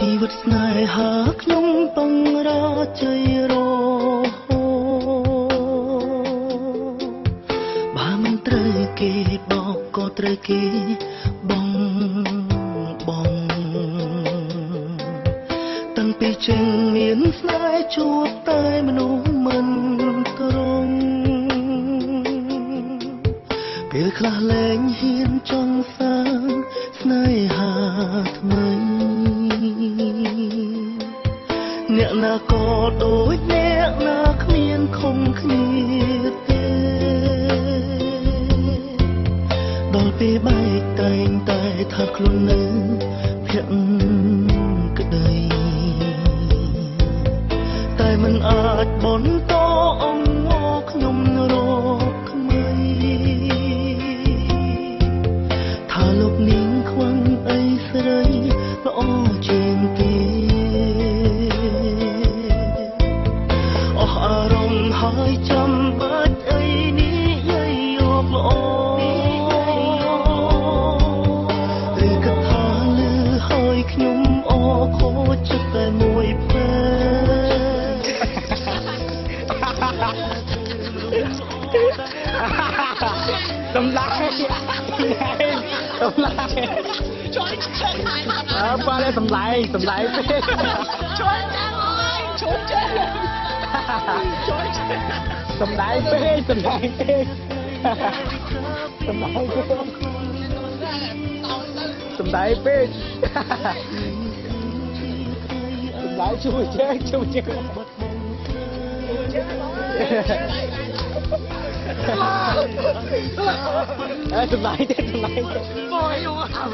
ជីវិតស្នេហាខ្ញុំបង្រាជ័យរហូបើមិនត្រូវគេបោកក៏ត្រូវគេបងតាំងពីចេញមានស្នេហ៍ជួបតែមនុស្សមិនត្រង់ពេលខ្លះលែងហ៊ានចង់សាងស្នេហាថ្មីអ្នកណាក៏ដូចអ្នកណាគ្មានខំគ្នាទេដល់ពេលបែកតែងតែថាខ្លួននៅភក្តីតែមិនអាចបន្តអង្គខ្ញុំរកថ្មីថាលោកនាងខ្វាំងអីស្រីល្អជាងគេអស់អារម្មណ៍ហើយចាំបាច់អីនេះយាយយកល្អឬគិតថាលឺហើយខ្ញុំអខូចចិត្តតែមួយផ្លែសម្លាយជួយប៉ាលេសម្លាយពេកជួយចាស់អើយជួយចេះជួយសម្លាយពេកសម្លាយពេកសម្លាយជួយចេះសម្លាយទេ Boy, you have